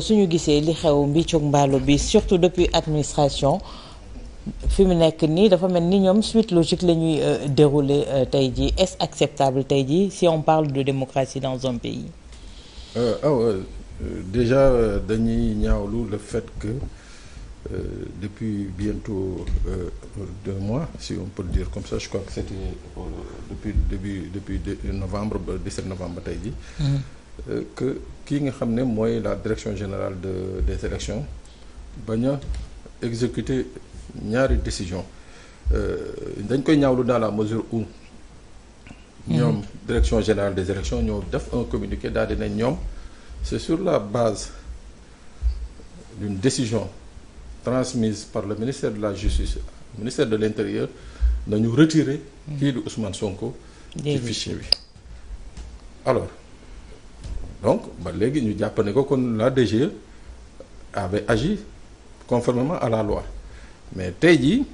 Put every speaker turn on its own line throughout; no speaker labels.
suñu gisee li xew mbiccug mbaalo bi surtout depuis administration fi mu nekk nii dafa mel ni ñoom suite logique la ñuy dérouler tey jii est-ce acceptable tey jii si on parle de démocratie dans un pays.
Déjà dañuy ñaawlu le fait que depuis bientôt 2 mois si on peut le dire comme ça je crois que c'était depuis novembre ba 17 novembre tey jii. Que kii nga xam ne mooy la direction générale des élections bañ a exécuter ñaari décision dañ koy ñaawlu dans la mesure où ñoom direction générale des élections ñoo def un communiqué daal di ne ñoom c'est sur la base d'une décision transmise par le ministère de la justice ministère de l'intérieur nañu retirer kii di Ousmane Sonko ci fichier bi alors donc ba léegi ñu jàpp ne ko kon la DGE avait agi conformément à la loi mais tey jii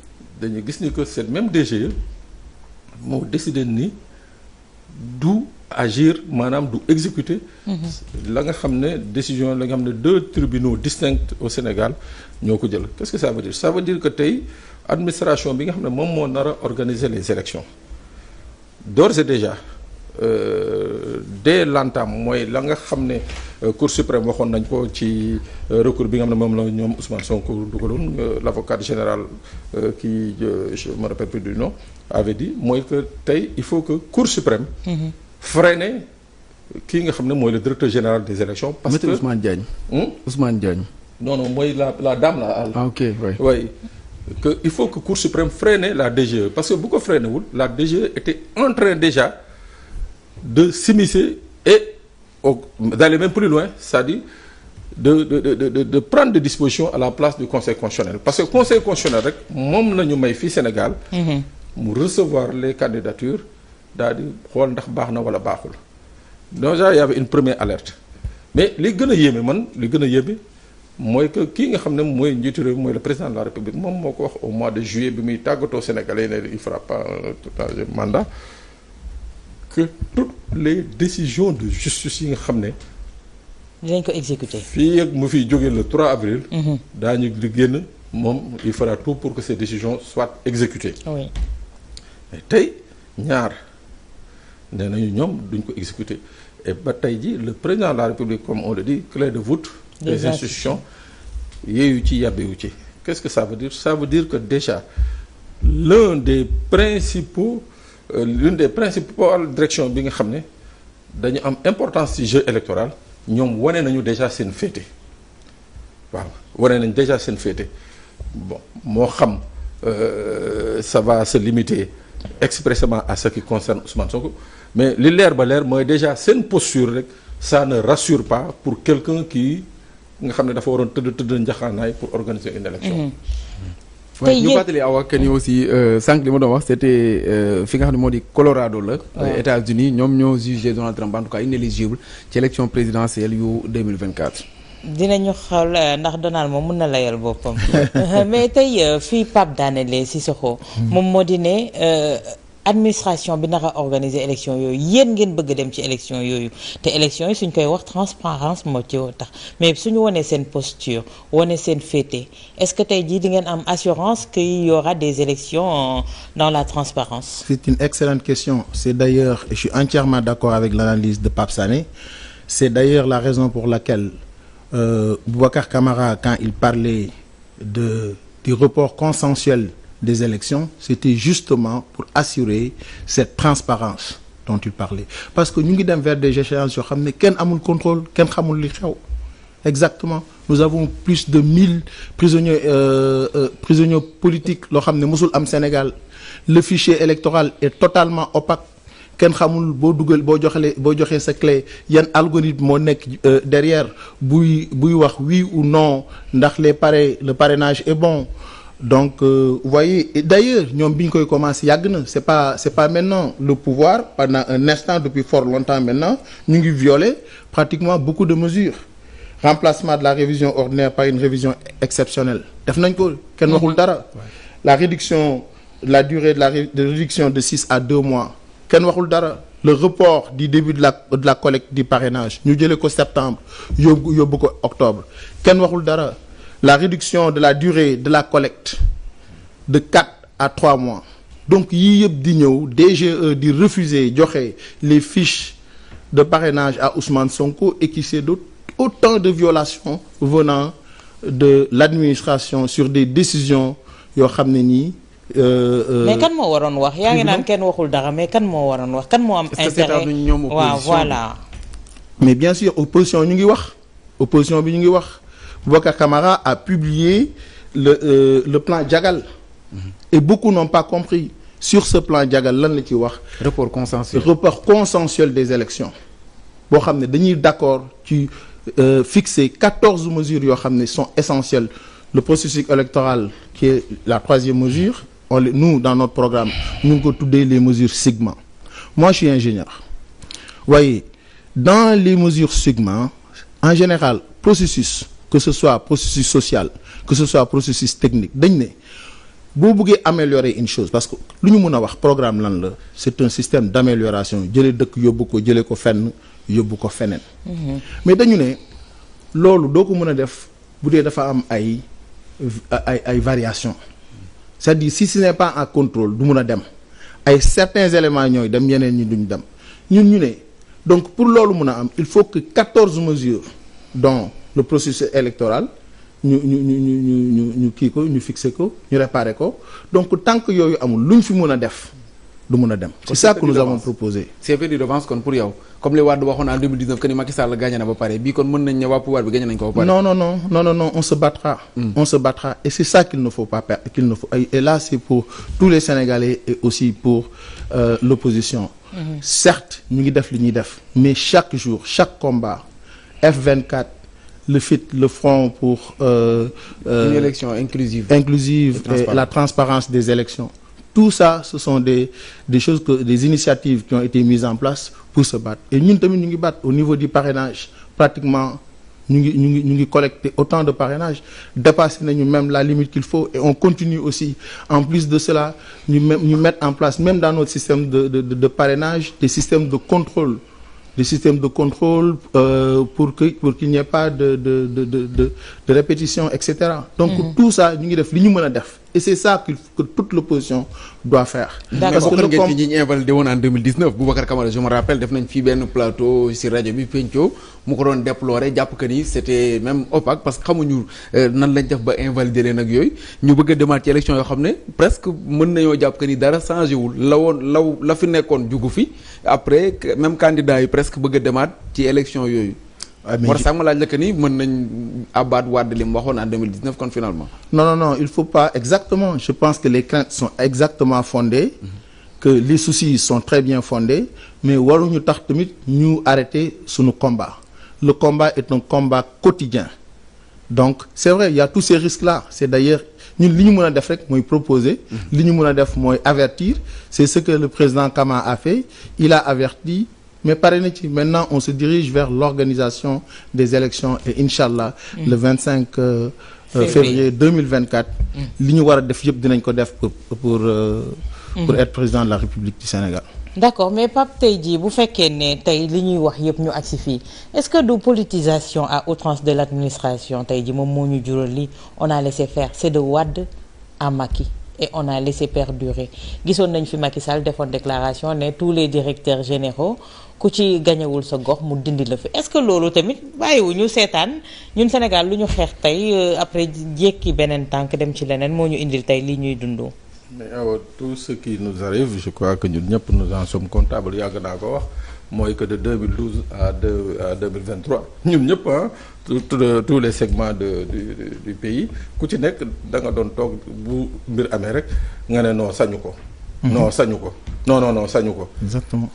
dañu gis ni que cette même DGE moo décidé ni du agir maanaam du exécuter la nga xam ne décision la nga xam ne 2 tribunaux distincts au Sénégal ñoo ko jël qu'est-ce que ça veut dire que tey administration bi nga xam ne moom moo nar a organiser les élections d'ores et déjà dès l'entame mooy la nga xam ne Cour suprême waxoon nañ ko ci recours bi nga xam ne moom la ñoom Ousmane Sonko dugaloon l'avocat général qui je me rappelle plus du nom avait dit mooy que tey il faut que Cour suprême freiner kii nga xam ne mooy le directeur général des élections parce que
Ousmane Diagne Ousmane Diagne
non mooy la dame là
ah ok
oui que il faut que Cour suprême freine la DGE parce que bu ko freiné wul la DGE était en train déjà de s'immiscer et d'aller même plus loin c'est-à-dire de prendre des dispositions à la place du conseil constitutionnel parce que conseil constitutionnel rek moom la ñu may fii Sénégal mu recevoir les candidatures daal di xool ndax baax na wala baaxul déjà il y avait une première alerte mais li gën a yéeme mooy que kii nga xam ne mooy njiitu réew mooy le président de la République moom moo ko wax au mois de juillet bi muy tàggatoo Sénégalais ne il fera pas un mandat que toutes les décisions de justice yi nga xam ne
dinañ ko exécuter
fii ak mu fiy jógee le 3 avril daañu di génn moom il fera tout pour que ces décisions soient exécutées
oui
mais tey ñaar nee nañu ñoom duñ ko exécuter et ba tey ji le président de la République comme on le dit clé de voûte des institutions yeeyu ci yàbbewu ci qu'est-ce que ça veut dire que déjà l'une des principales directions bi nga xam ne dañu am importance ci jeu électoral ñoom wane nañu déjà seen féete waaw wane nañu déjà seen féete bon moo xam ça va se limiter expressément à ce qui concerne Ousmane Sonko mais li leer ba leer mooy déjà seen posture rek ça ne rassure pas pour quelqu'un qui nga xam ne dafa waroon tëdd njaxaanaay pour organiser une élection.
tey ñu fàttali awa que ni aussi sànq li ma doon wax c'était fi nga xam ne moo di Colorado la. États-Unis ñoom ñoo jugé Donald Trump en tout cas inéligible ci élection présidentielle yu 2024.
dinañu xool ndax Donald moom mën na layal boppam mais tey fii Pape Daanele Cissokho moom moo di ne administration bi naka organiser élection yooyu yéen ngeen bëgg dem ci élection yooyu te élection yi suñ koy wax transparence moo ci tax mais suñu wonee seen posture wone seen féete est-ce que tey jii di ngeen am assurance qu'il y aura des élections dans la transparence?
C'est une excellente question. C'est d'ailleurs, et je suis entièrement d'accord avec l'analyse de Pape Sané, c'est d'ailleurs la raison pour laquelle Boubacar Camara, quand il parlait du report consensuel des élections, c'était justement pour assurer cette transparence dont il parlait. Parce que ñu ngi dem vers des échéances yoo xam ne kenn amul contrôle kenn xamul li xew. Exactement. Nous avons plus de 1000 prisonniers politiques loo xam ne mosul am Sénégal. Le fichier électoral est totalement opaque. kenn xamul boo joxee sa clé yan algorithme moo nekk derrière buy wax oui ou non ndax le parrainage est bon. Donc vous voyez, et d'ailleurs ñoom bi ñu koy commencé yàgg na c'est pas maintenant le pouvoir pendant un instant depuis fort longtemps maintenant ñu ngi violer pratiquement beaucoup de mesures. Remplacement de la révision ordinaire par une révision exceptionnelle def nañ ko kenn waxul dara. La réduction de la durée de réduction de 6 à 2 mois kenn waxul dara. le report du début de la collecte du parrainage ñu jëlee ko septembre yóbbu ko octobre kenn waxul dara la réduction de la durée de la collecte de 4 à 3 mois donc yii yëpp di ñëw DGE di refuser joxe les fiches de parrainage à Ousmane Sonko et qui c'est autant de violations venant de l'administration sur des décisions yoo xam ne nii.
mais kan moo waroon wax yaa ngi naan kenn waxul dara mais kan moo waroon wax kan moo am intérêt waaw voilà.
mais bien sûr opposition ñu ngi wax opposition bi ñu ngi wax Boubacar Camara a publié le plan Diagal. Et beaucoup n'ont pas compris sur ce plan Diagal lan la ci wax.
report
consensuel des élections boo xam ne dañuy d'accord ci fixer 14 mesures yoo xam ne sont essentielles le processus électoral qui est la 3e mesure nous dans notre programme ñu ngi ko tuddee les mesures Sigma. Moi je suis ingénieur voyez dans les mesures Sigma en général processus que ce soit processus social que ce soit processus technique dañ ne boo bëggee améliorer une chose parce que lu ñu mën a wax programme lan la c'est un système d'amélioration jëlee dëkk yóbbu ko jëlee ko fenn yóbbu ko feneen. mais dañu ne loolu doo ko mën a def bu dee dafa am ay variations c'est-à-dire si ce n'est pas en contrôle du mën a dem ay certains éléments ñooy dem yeneen ñi duñ dem ñun ñu ne donc pour loolu mën a am il faut que 14 mesures dont le processus électoral ñu kii ko ñu fixé ko ñu réparé ko donc tant que yooyu amul lu ñu fi mën a def du mën a dem. c'est ça que nous avons proposé.
c'est fait du revanche kon pour yow comme les Wade waxoon en 2019 que ni Macky Sall gagné na ba pare bii kon mën nañ ne waa pouvoir bi gagné nañ ko ba pare. non on se battra. On se battra et c'est ça qu'il ne faut pas perdre et là c'est pour tous les Sénégalais et aussi pour l'opposition. Certes ñu ngi def li ñuy def mais chaque jour chaque combat F24. le front pour une élection inclusive
et la transparence des élections tout ça ce sont des choses des initiatives qui ont été mises en place pour se battre et ñun tamit ñu ngi battre au niveau du parrainage pratiquement ñu ngi collecter autant de parrainage dépassé nañu même la limite qu'il faut et on continue aussi en plus de cela ñu mettre en place même dans notre système de parrainage des systèmes de contrôle pour qu'il n'y ait pas de répétition etc. Donc tout ça ñu ngi def li ñu mën a def et c'est ça que toute l'opposition doit faire.
Parce que ngeen ci ñi invalidé woon en 2019 Boubacar Camara je me rappelle def nañ fii benn plateau ci rajo bi Penco mu ko doon déplorer jàpp que ni c'était même opaque parce que xamuñu nan lañ def ba invalider leen ak yooyu ñu bëgg a demaat ci élection yoo xam ne presque mën nañoo jàpp que ni dara changé wul la fi nekkoon jugu fi après même candidat yi presque bëgg a demaat ci élection yooyu. war sax ma laaj la que ni mën nañ abaat Wade li mu waxoon en 2019 kon finalement.
non il faut pas exactement je pense que les craintes sont exactement fondées. Que les soucis sont très bien fondés mais waruñu tax tamit ñu arrêter suñu combat. Le combat est un combat quotidien donc c'est vrai il y a tous ces risques là c'est d'ailleurs ñun li ñu mën a def rek mooy proposer. li ñu mën a def mooy avertir c'est ce que le président Kama a fait il a averti. mais pare na ci maintenant on se dirige vers l'organisation des élections et Inch'Allah le 25 février 2024 li ñu war a def yëpp dinañ ko def pour être président de la République du Sénégal.
D'accord mais Pape tey jii bu fekkee ne tey li ñuy wax yëpp ñu agsi fii est-ce que du politisation à outrance de l'administration tey jii moom moo ñu jural li on a laissé faire c'est de Wade à Macky et on a laissé perdurer gisoon nañ fi Macky Sall defoon déclaration ne tous les directeurs généraux ku ci gañewul sa gox mu dindi la fi est-ce que loolu tamit bàyyiwuñu seetaan ñun Sénégal lu ñu xeex tey après jékki beneen tànk dem ci leneen moo ñu indil tey lii ñuy dundoo.
mais awa tout ce qui nous arrive je crois que ñun ñëpp nous en sommes comptables yàgg naa ko wax mooy que de 2012 à 2023 ñun ñëpp tous les segments du pays ku ci nekk da nga doon toog bu mbir amee rek nga ne non sañu ko. non sañu ko non sañu ko.
Exactement.